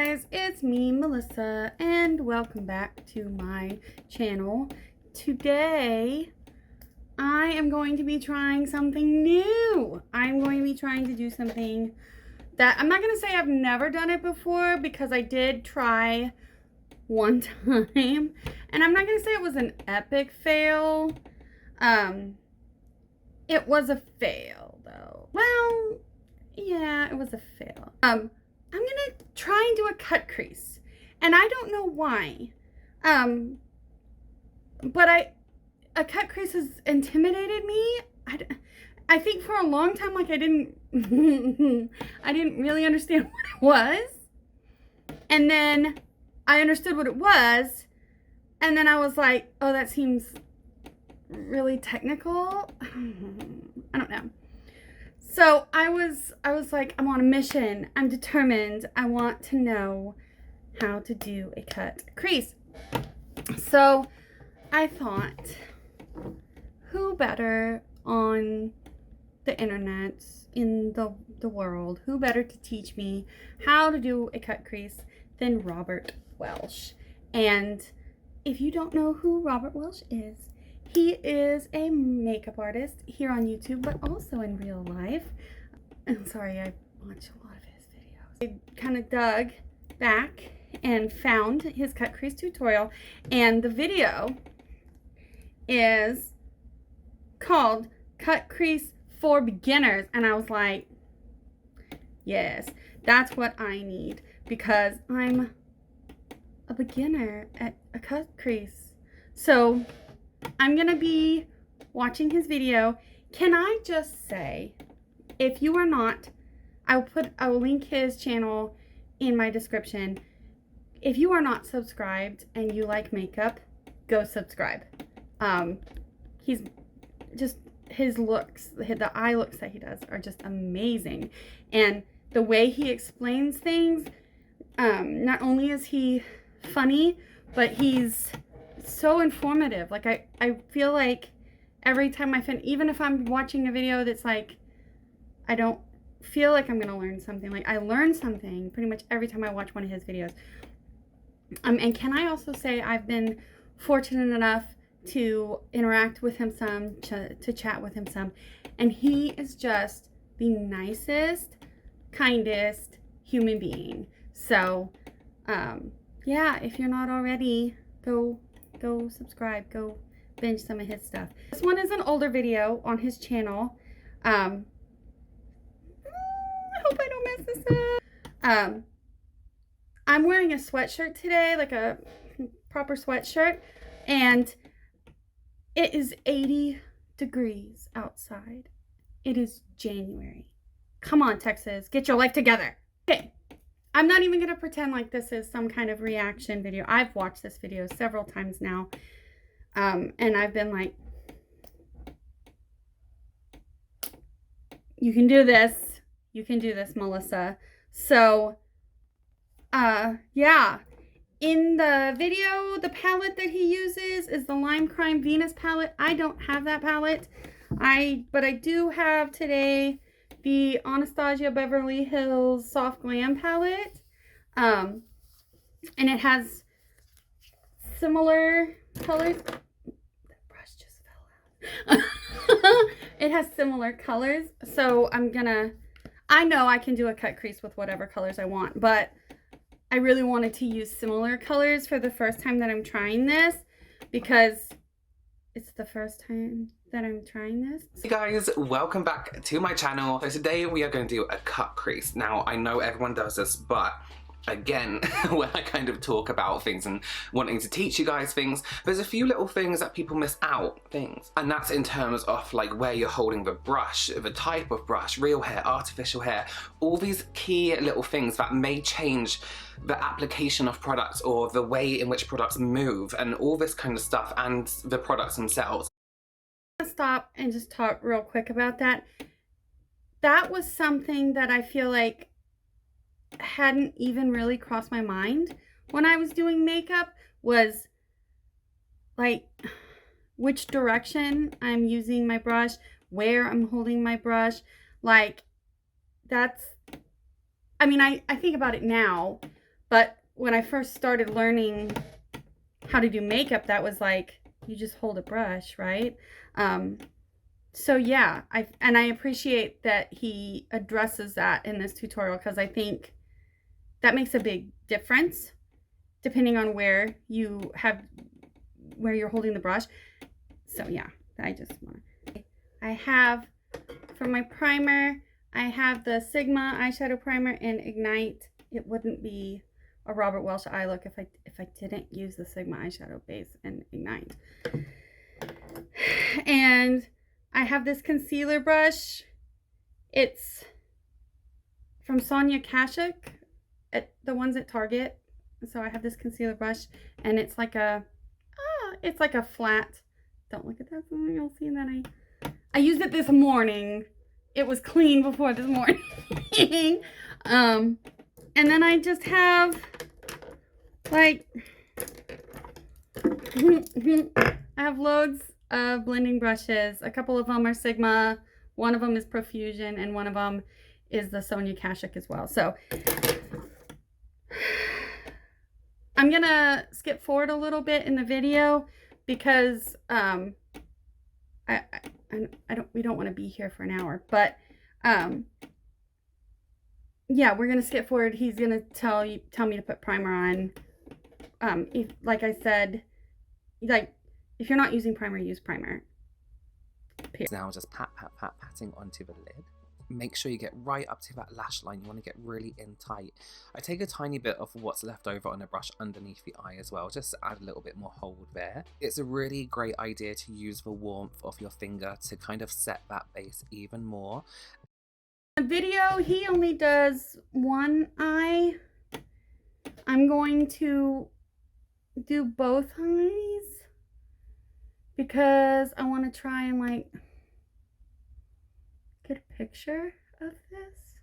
guys, it's me, Melissa, and welcome back to my channel. Today, I am going to be trying something new. I'm going to be trying to do something that I'm not going to say I've never done it before, because I did try one time, and I'm not going to say it was an epic fail. It was a fail, though. Well, yeah, it was a fail. I'm gonna try and do a cut crease, and I don't know why, but a cut crease has intimidated me. I think for a long time, like, I didn't really understand what it was, and then I understood what it was, and then I was like, oh, that seems really technical. I don't know. So I was like, I'm on a mission. I'm determined. I want to know how to do a cut crease. So I thought, who better on the internet, in the world, who better to teach me how to do a cut crease than Robert Welsh? And if you don't know who Robert Welsh is, he is a makeup artist here on YouTube, but also in real life. I'm sorry, I watch a lot of his videos. I kind of dug back and found his cut crease tutorial, and the video is called Cut Crease for Beginners. And I was like, yes, that's what I need, because I'm a beginner at a cut crease. So I'm gonna be watching his video. Can I just say, if you are not, I will link his channel in my description. If you are not subscribed and you like makeup, go subscribe. He's just, his looks, the eye looks that he does are just amazing. And the way he explains things, not only is he funny, but he's so informative. Like, I feel like every time even if I'm watching a video that's like, I don't feel like I'm gonna learn something, like, I learn something pretty much every time I watch one of his videos. And can I also say, I've been fortunate enough to interact with him some, to chat with him some, and he is just the nicest, kindest human being. So yeah, if you're not already, go subscribe, go binge some of his stuff. This one is an older video on his channel. I hope I don't mess this up. I'm wearing a sweatshirt today, like a proper sweatshirt, and it is 80 degrees outside. It is January. Come on, Texas, get your life together. Okay. I'm not even going to pretend like this is some kind of reaction video. I've watched this video several times now. And I've been like, you can do this. You can do this, Melissa. So, yeah. In the video, the palette that he uses is the Lime Crime Venus palette. I don't have that palette. But I do have today the Anastasia Beverly Hills Soft Glam palette, and it has similar colors. That brush just fell out. It has similar colors, so I know I can do a cut crease with whatever colors I want, but I really wanted to use similar colors for the first time that I'm trying this, because it's the first time that I'm trying this. Hey guys, welcome back to my channel. So today we are going to do a cut crease. Now, I know everyone does this, but again, when I kind of talk about things and wanting to teach you guys things, there's a few little things that people miss out, and that's in terms of like where you're holding the brush, the type of brush, real hair, artificial hair, all these key little things that may change the application of products or the way in which products move and all this kind of stuff, and the products themselves. Stop and just talk real quick about that. That was something that I feel like hadn't even really crossed my mind when I was doing makeup, was like which direction I'm using my brush, where I'm holding my brush. Like, that's, I mean, I think about it now, But when I first started learning how to do makeup, that was like, you just hold a brush, right? So yeah, I appreciate that he addresses that in this tutorial, because I think that makes a big difference depending on where you're holding the brush. So yeah, I have, for my primer, I have the Sigma eyeshadow primer in Ignite. It wouldn't be a Robert Welsh eye look if I didn't use the Sigma eyeshadow base in Ignite. And I have this concealer brush. It's from Sonia Kashuk, at the ones at Target. So I have this concealer brush, and it's like a flat. Don't look at that. You'll see that I used it this morning. It was clean before this morning. And then I just have like I have loads of blending brushes. A couple of them are Sigma, one of them is Profusion, and one of them is the Sonia Kashuk as well. So I'm gonna skip forward a little bit in the video because we don't want to be here for an hour, but yeah, we're gonna skip forward. He's gonna tell me to put primer on. Like I said, like if you're not using primer, use primer. Now just patting onto the lid. Make sure you get right up to that lash line. You want to get really in tight. I take a tiny bit of what's left over on a brush underneath the eye as well, just to add a little bit more hold there. It's a really great idea to use the warmth of your finger to kind of set that base even more. In the video, he only does one eye. I'm going to do both eyes because I want to try and like get a picture of this.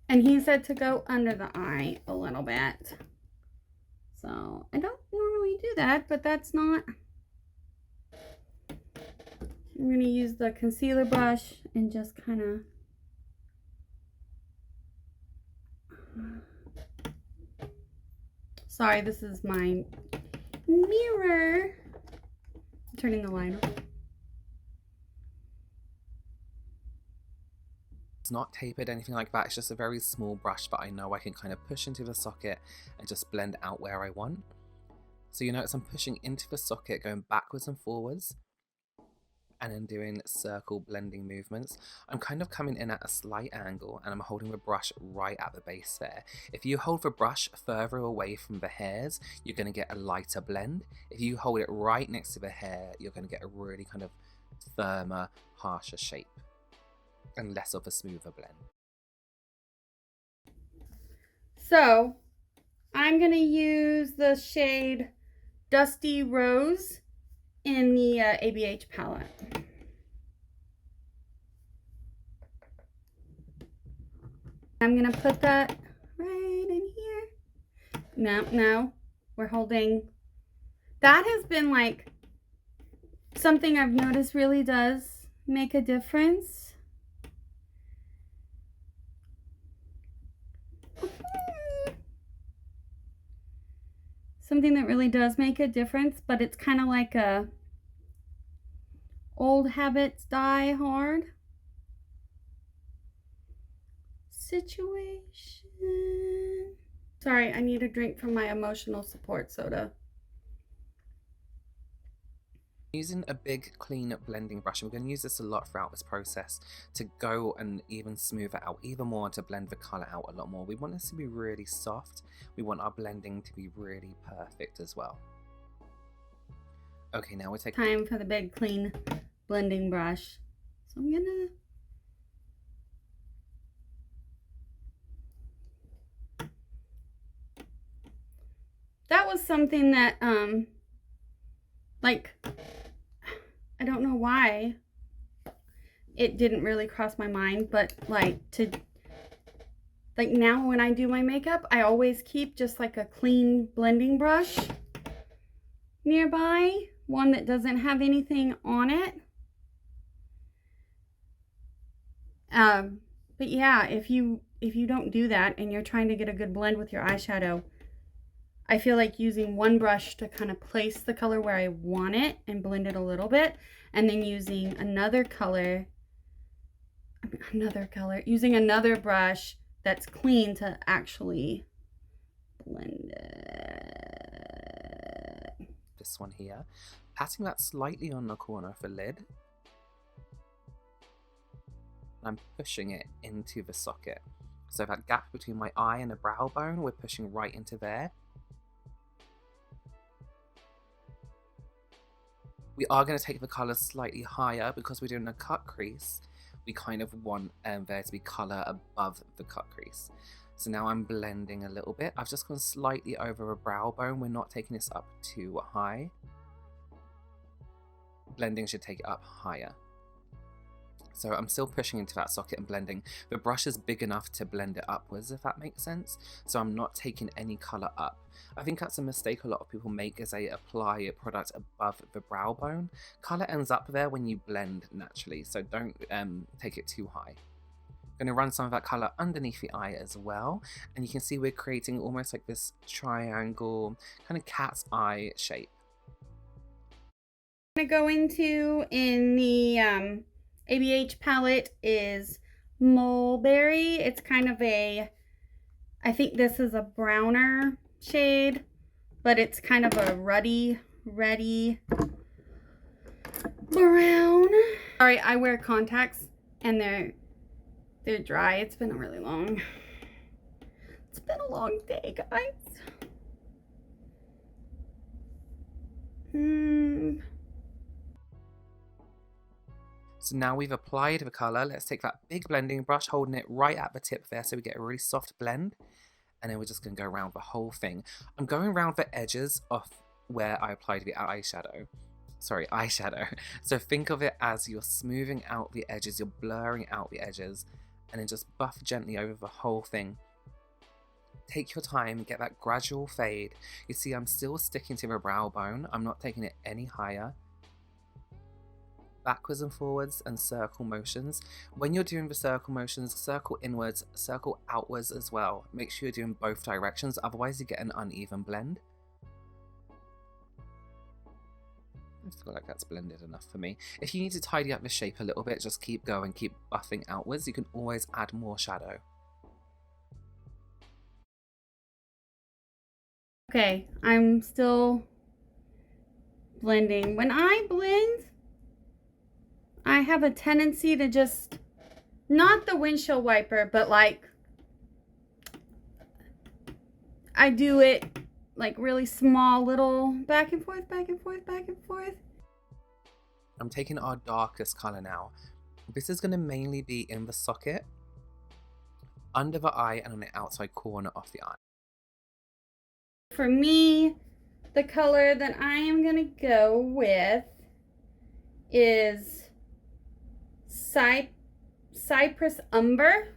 And he said to go under the eye a little bit. So I don't normally do that, but that's not. I'm going to use the concealer brush and just kind of sorry, this is my mirror. I'm turning the light on. It's not tapered, anything like that. It's just a very small brush, but I know I can kind of push into the socket and just blend out where I want. So you notice I'm pushing into the socket, going backwards and forwards, and then doing circle blending movements. I'm kind of coming in at a slight angle, and I'm holding the brush right at the base there. If you hold the brush further away from the hairs, you're going to get a lighter blend. If you hold it right next to the hair, you're going to get a really kind of firmer, harsher shape and less of a smoother blend. So I'm going to use the shade Dusty Rose in the ABH palette. I'm going to put that right in here. No, we're holding. That has been like something I've noticed really does make a difference. Something that really does make a difference, but it's kind of like a old habits die hard situation. Sorry, I need a drink from my emotional support soda. Using a big clean blending brush, and we're going to use this a lot throughout this process to go and even smooth it out even more, to blend the colour out a lot more. We want this to be really soft. We want our blending to be really perfect as well. Okay, now we're taking time for the big clean blending brush. So I'm gonna that was something that like I don't know why it didn't really cross my mind, but like now when I do my makeup, I always keep just like a clean blending brush nearby one that doesn't have anything on it. But yeah, if you don't do that and you're trying to get a good blend with your eyeshadow, I feel like using one brush to kind of place the color where I want it and blend it a little bit, and then using another brush that's clean to actually blend it. This one here, patting that slightly on the corner of the lid. I'm pushing it into the socket. So that gap between my eye and the brow bone, we're pushing right into there. We are going to take the colour slightly higher because we're doing a cut crease. We kind of want there to be colour above the cut crease. So now I'm blending a little bit. I've just gone slightly over a brow bone. We're not taking this up too high. Blending should take it up higher. So I'm still pushing into that socket and blending. The brush is big enough to blend it upwards, if that makes sense. So I'm not taking any colour up. I think that's a mistake a lot of people make, is they apply a product above the brow bone. Colour ends up there when you blend naturally, so don't take it too high. I'm going to run some of that colour underneath the eye as well. And you can see we're creating almost like this triangle, kind of cat's eye shape. I'm going to go into in the ABH palette is Mulberry. It's kind of a, I think this is a browner shade, but it's kind of a reddy brown. Sorry, I wear contacts and they're dry. It's been a really long, it's been a long day, guys. So now we've applied the colour, let's take that big blending brush, holding it right at the tip there so we get a really soft blend. And then we're just going to go around the whole thing. I'm going around the edges of where I applied the eyeshadow. So think of it as you're smoothing out the edges, you're blurring out the edges, and then just buff gently over the whole thing. Take your time, get that gradual fade. You see I'm still sticking to the brow bone, I'm not taking it any higher. Backwards and forwards and circle motions. When you're doing the circle motions, circle inwards, circle outwards as well. Make sure you're doing both directions, otherwise you get an uneven blend. I feel like that's blended enough for me. If you need to tidy up the shape a little bit, just keep going, keep buffing outwards. You can always add more shadow. Okay, I'm still blending. When I blend, I have a tendency to just, not the windshield wiper, but like, I do it like really small little back and forth, back and forth, back and forth. I'm taking our darkest colour now. This is going to mainly be in the socket, under the eye, and on the outside corner of the eye. For me, the color that I am going to go with is Cypress Umber,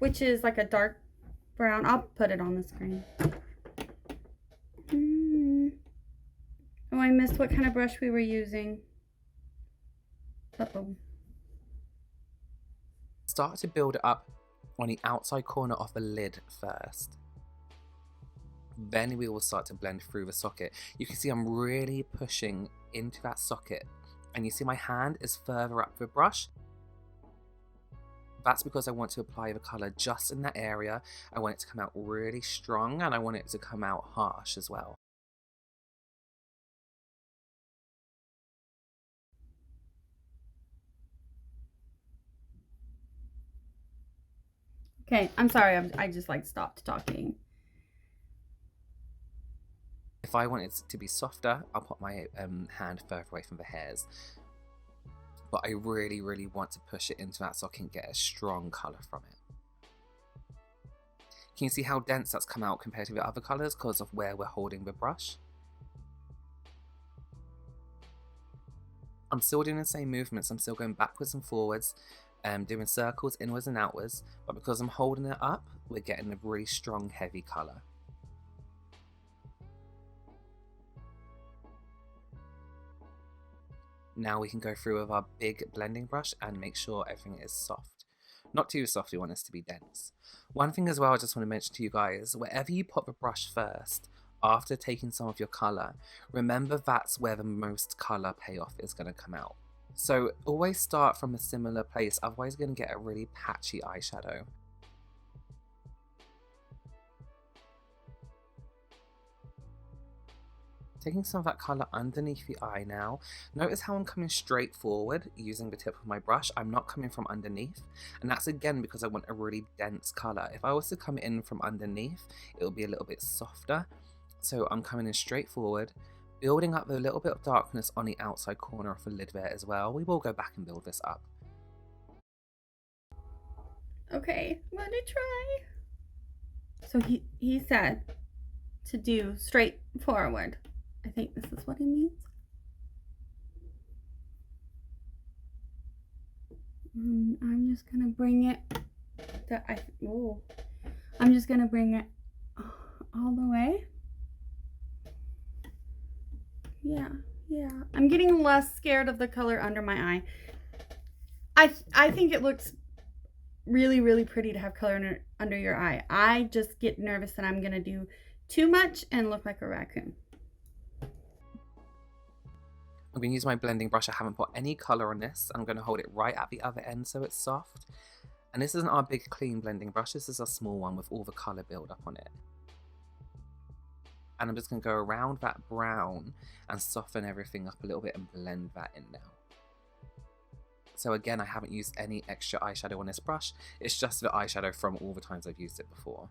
which is like a dark brown. I'll put it on the screen. Oh, I missed what kind of brush we were using. Uh-oh. Start to build it up on the outside corner of the lid first. Then we will start to blend through the socket. You can see I'm really pushing into that socket, and you see my hand is further up the brush. That's because I want to apply the colour just in that area. I want it to come out really strong, and I want it to come out harsh as well. Okay, I'm sorry, I just like stopped talking. If I want it to be softer, I'll put my hand further away from the hairs. But I really, really want to push it into that so I can get a strong colour from it. Can you see how dense that's come out compared to the other colours because of where we're holding the brush? I'm still doing the same movements, I'm still going backwards and forwards, doing circles inwards and outwards, but because I'm holding it up, we're getting a really strong, heavy colour. Now we can go through with our big blending brush and make sure everything is soft. Not too soft, we want this to be dense. One thing as well I just want to mention to you guys, wherever you put the brush first, after taking some of your colour, remember that's where the most colour payoff is going to come out. So always start from a similar place, otherwise you're going to get a really patchy eyeshadow. Taking some of that colour underneath the eye now. Notice how I'm coming straight forward using the tip of my brush. I'm not coming from underneath, and that's again because I want a really dense colour. If I was to come in from underneath, it will be a little bit softer. So I'm coming in straight forward, building up the little bit of darkness on the outside corner of the lid there as well. We will go back and build this up. Okay, I'm gonna try. So he said to do straight forward. I think this is what he means. I'm just gonna bring it. I'm just gonna bring it all the way. Yeah. I'm getting less scared of the color under my eye. I think it looks really, really pretty to have color under your eye. I just get nervous that I'm gonna do too much and look like a raccoon. I'm going to use my blending brush. I haven't put any colour on this. I'm going to hold it right at the other end so it's soft. And this isn't our big clean blending brush. This is a small one with all the colour build up on it. And I'm just going to go around that brown and soften everything up a little bit and blend that in now. So again, I haven't used any extra eyeshadow on this brush. It's just the eyeshadow from all the times I've used it before.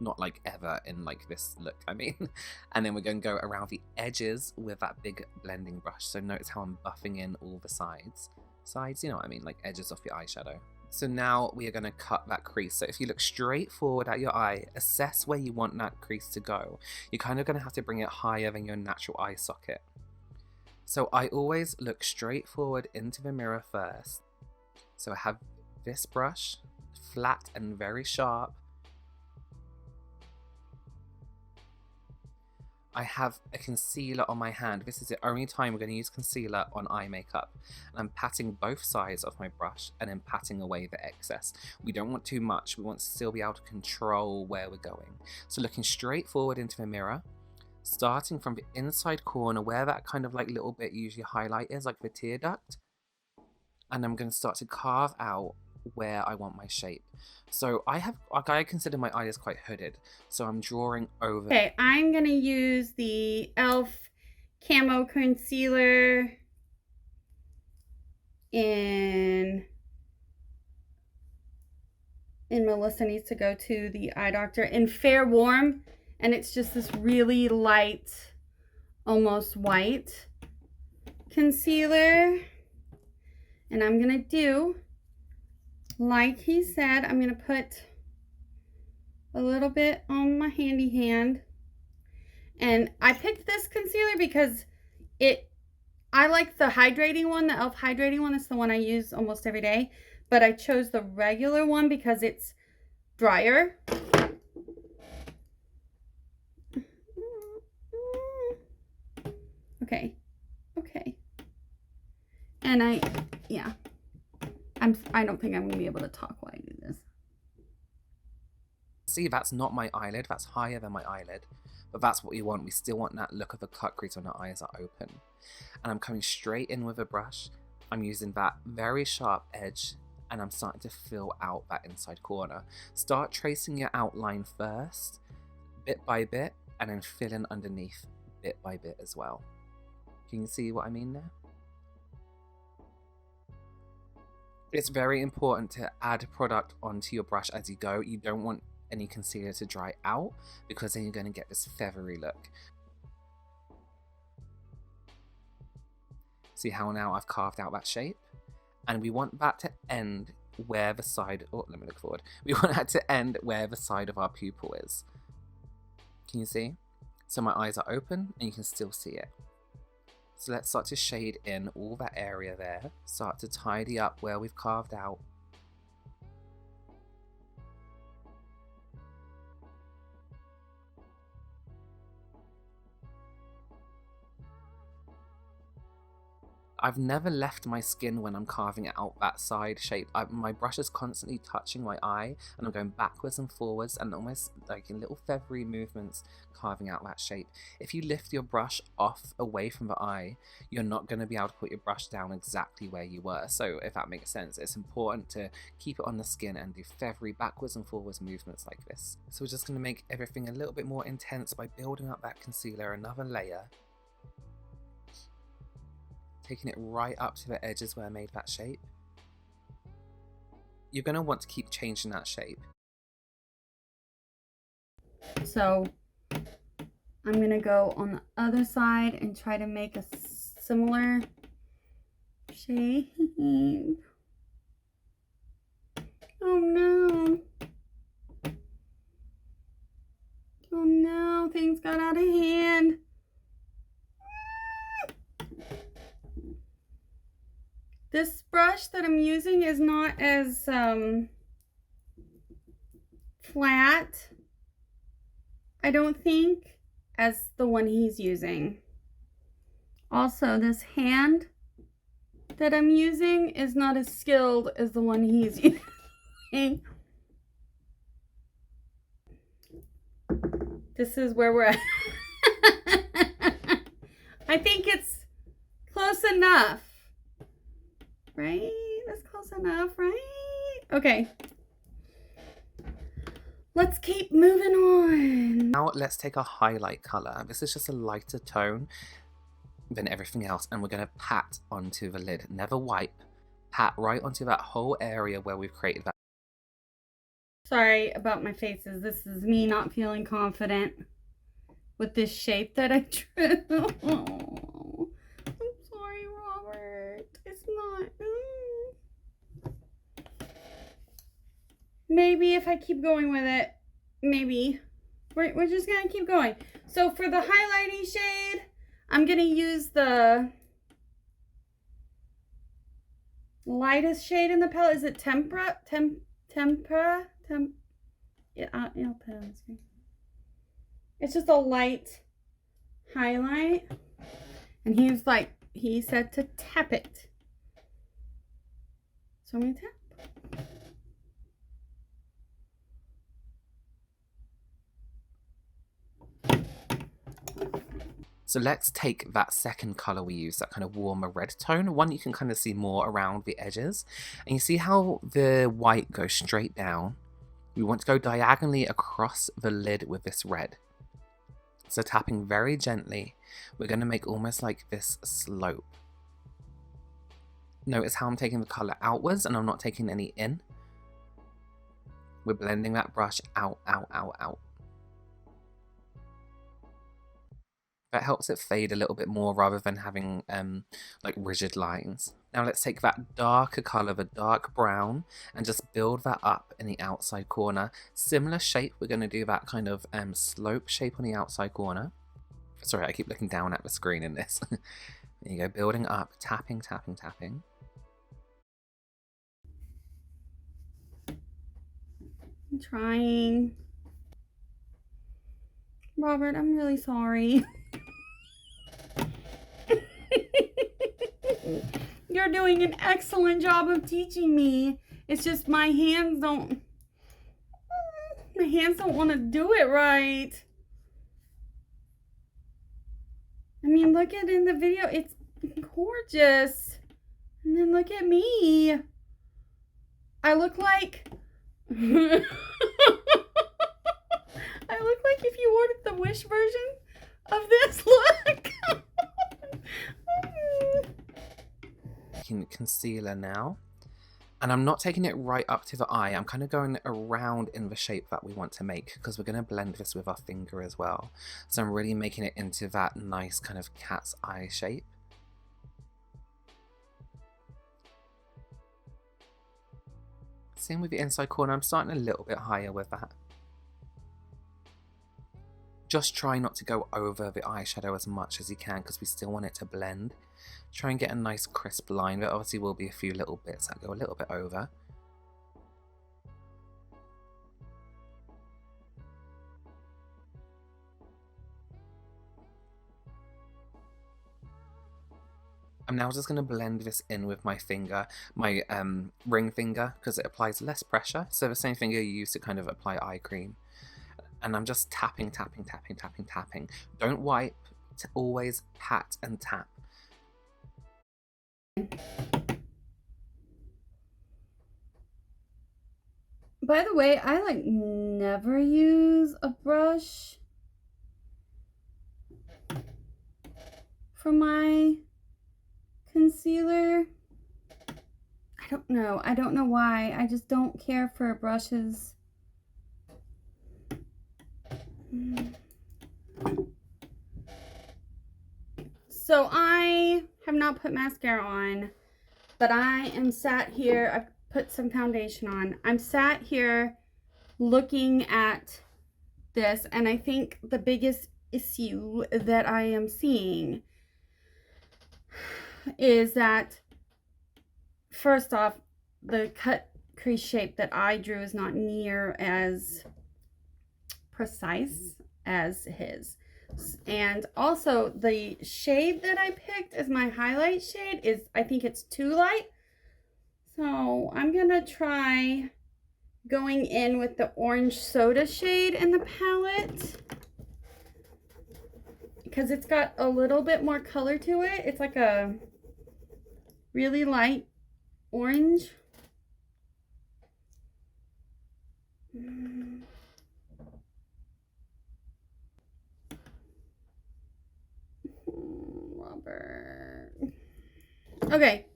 Not like ever in like this look, I mean. And then we're going to go around the edges with that big blending brush. So notice how I'm buffing in all the sides. Sides, you know what I mean, like edges of the eyeshadow. So now we are going to cut that crease. So if you look straight forward at your eye, assess where you want that crease to go. You're kind of going to have to bring it higher than your natural eye socket. So I always look straight forward into the mirror first. So I have this brush, flat and very sharp. I have a concealer on my hand. This is the only time we're going to use concealer on eye makeup. And I'm patting both sides of my brush and then patting away the excess. We don't want too much. We want to still be able to control where we're going. So looking straight forward into the mirror, starting from the inside corner where that kind of like little bit usually highlight is, like the tear duct. And I'm going to start to carve out where I want my shape. So I consider my eyes quite hooded, so I'm drawing over. Okay, I'm gonna use the e.l.f. Camo Concealer in Melissa Needs to Go to the Eye Doctor in Fair Warm, and it's just this really light, almost white concealer. And I'm gonna do, like he said, I'm gonna put a little bit on my handy hand. And I picked this concealer because I like the hydrating one, the e.l.f. hydrating one. It's the one I use almost every day. But I chose the regular one because it's drier. Okay. And I don't think I'm gonna be able to talk while I do this. See, that's not my eyelid, that's higher than my eyelid, but that's what we want. We still want that look of a cut crease when our eyes are open. And I'm coming straight in with a brush. I'm using that very sharp edge and I'm starting to fill out that inside corner. Start tracing your outline first, bit by bit, and then fill in underneath bit by bit as well. Can you see what I mean there? It's very important to add product onto your brush as you go. You don't want any concealer to dry out because then you're going to get this feathery look. See how now I've carved out that shape? And we want that to end where the side, oh, let me look forward. We want that to end where the side of our pupil is. Can you see? So my eyes are open and you can still see it. So let's start to shade in all that area there. Start to tidy up where we've carved out. I've never left my skin when I'm carving out that side shape. My brush is constantly touching my eye, and I'm going backwards and forwards and almost like in little feathery movements carving out that shape. If you lift your brush off away from the eye, you're not going to be able to put your brush down exactly where you were. So if that makes sense, it's important to keep it on the skin and do feathery backwards and forwards movements like this. So we're just going to make everything a little bit more intense by building up that concealer another layer, taking it right up to the edges where I made that shape. You're going to want to keep changing that shape. So I'm going to go on the other side and try to make a similar shape. Oh no. Oh no, things got out of hand. This brush that I'm using is not as flat, I don't think, as the one he's using. Also, this hand that I'm using is not as skilled as the one he's using. This is where we're at. I think it's close enough. Right? That's close enough, right? Okay. Let's keep moving on. Now let's take a highlight color. This is just a lighter tone than everything else, and we're going to pat onto the lid. Never wipe. Pat right onto that whole area where we've created that. Sorry about my faces. This is me not feeling confident with this shape that I drew. Oh, I'm sorry, Robert. It's not. Maybe if I keep going with it, maybe. We're just going to keep going. So for the highlighting shade, I'm going to use the lightest shade in the palette. Is it Tempera? Yeah, I'll put it on the screen. It's just a light highlight. And he said to tap it. So I'm going to tap. So let's take that second color we used, that kind of warmer red tone, one you can kind of see more around the edges. And you see how the white goes straight down? We want to go diagonally across the lid with this red. So tapping very gently, we're going to make almost like this slope. Notice how I'm taking the color outwards and I'm not taking any in. We're blending that brush out, out, out, out. That helps it fade a little bit more rather than having like rigid lines. Now let's take that darker color, the dark brown, and just build that up in the outside corner. Similar shape, we're going to do that kind of slope shape on the outside corner. Sorry, I keep looking down at the screen in this. There you go, building up, tapping, tapping, tapping. I'm trying. Robert, I'm really sorry. You're doing an excellent job of teaching me. It's just my hands don't want to do it right. I mean, look at it in the video. It's gorgeous. And then look at me. I look like I look like if you ordered the Wish version of this look. Concealer now, and I'm not taking it right up to the eye. I'm kind of going around in the shape that we want to make because we're going to blend this with our finger as well. So I'm really making it into that nice kind of cat's eye shape. Same with the inside corner. I'm starting a little bit higher with that. Just try not to go over the eyeshadow as much as you can because we still want it to blend. Try and get a nice crisp line. There obviously will be a few little bits that go a little bit over. I'm now just going to blend this in with my finger, my ring finger, because it applies less pressure. So the same finger you use to kind of apply eye cream. And I'm just tapping, tapping, tapping, tapping, tapping. Don't wipe, always pat and tap. By the way, I like never use a brush for my concealer. I don't know why. I just don't care for brushes. So I have not put mascara on, but I am sat here. I've put some foundation on. I'm sat here looking at this, and I think the biggest issue that I am seeing is that, first off, the cut crease shape that I drew is not near as precise as his. And also the shade that I picked as my highlight shade I think it's too light. So I'm gonna try going in with the orange soda shade in the palette, because it's got a little bit more color to it. It's like a really light orange. Robert. Okay.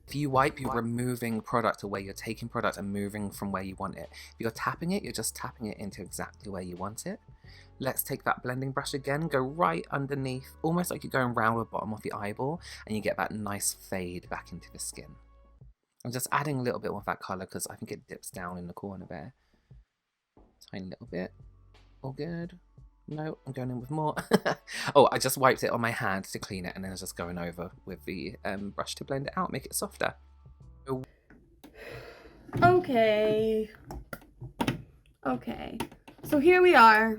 If you wipe, you're removing product away. You're taking product and moving from where you want it. If you're tapping it, you're just tapping it into exactly where you want it. Let's take that blending brush again, go right underneath, almost like you're going round the bottom of the eyeball, and you get that nice fade back into the skin. I'm just adding a little bit more of that colour because I think it dips down in the corner there. Tiny little bit. All good. No, I'm going in with more. Oh, I just wiped it on my hand to clean it, and then I was just going over with the brush to blend it out, make it softer. Okay. Okay. So here we are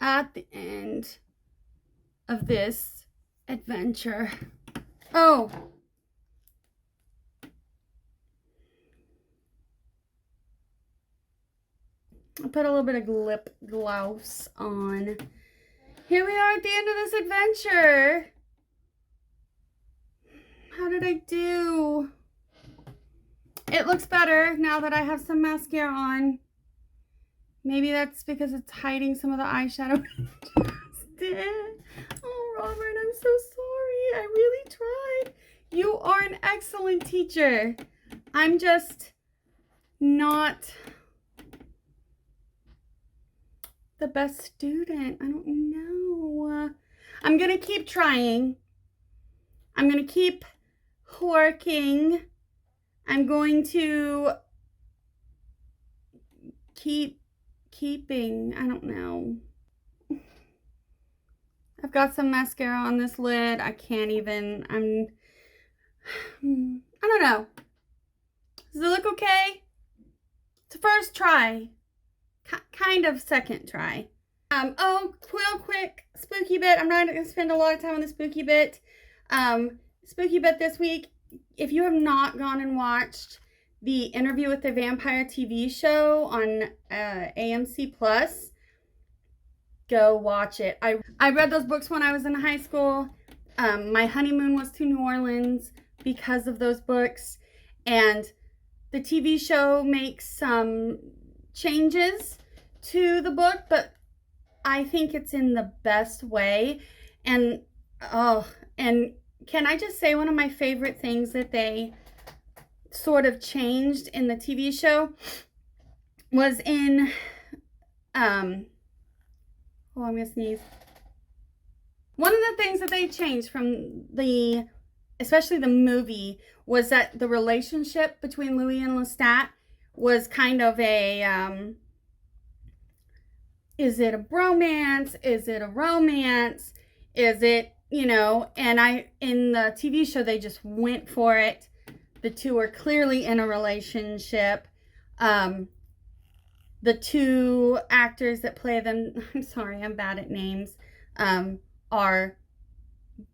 at the end of this adventure. Oh. I put a little bit of lip gloss on. Here we are at the end of this adventure. How did I do? It looks better now that I have some mascara on. Maybe that's because it's hiding some of the eyeshadow. Oh, Robert, I'm so sorry. I really tried. You are an excellent teacher. I'm just not the best student. I don't know. I'm gonna keep trying. I'm gonna keep working. I'm going to keeping. I don't know. I've got some mascara on this lid. I can't even. I don't know. Does it look okay? It's a first try. Kind of second try. Oh, real quick spooky bit. I'm not going to spend a lot of time on the spooky bit. Spooky bit this week. If you have not gone and watched the Interview with the Vampire TV show on AMC Plus, go watch it. I read those books when I was in high school. My honeymoon was to New Orleans because of those books, and the TV show makes some changes to the book, but I think it's in the best way. And can I just say, one of my favorite things that they sort of changed in the TV show was in I'm gonna sneeze. One of the things that they changed from especially the movie, was that the relationship between Louis and Lestat was kind of a is it a bromance? Is it a romance? Is it, and in the TV show, they just went for it. The two are clearly in a relationship. The two actors that play them, I'm sorry, I'm bad at names, are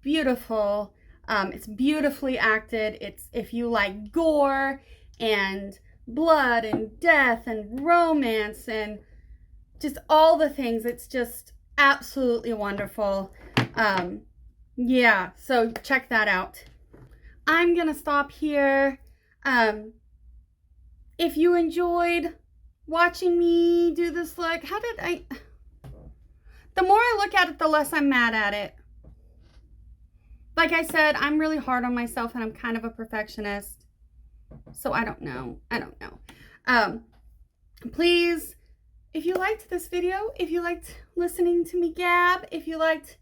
beautiful. It's beautifully acted. It's if you like gore and blood and death and romance and just all the things. It's just absolutely wonderful. Yeah, so check that out. I'm gonna stop here. If you enjoyed watching me do this look, the more I look at it, the less I'm mad at it. Like I said, I'm really hard on myself and I'm kind of a perfectionist. So I don't know. Please, if you liked this video, if you liked listening to me gab, if you liked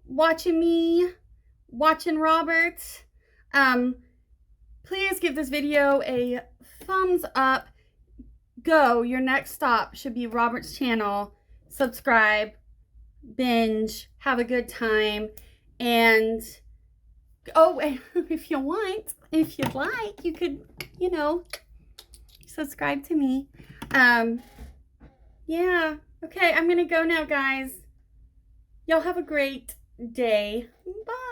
watching Robert, please give this video a thumbs up. Go. Your next stop should be Robert's channel. Subscribe, binge, have a good time, and oh, if you'd like, you could, subscribe to me. Yeah. Okay, I'm gonna go now, guys. Y'all have a great day. Bye.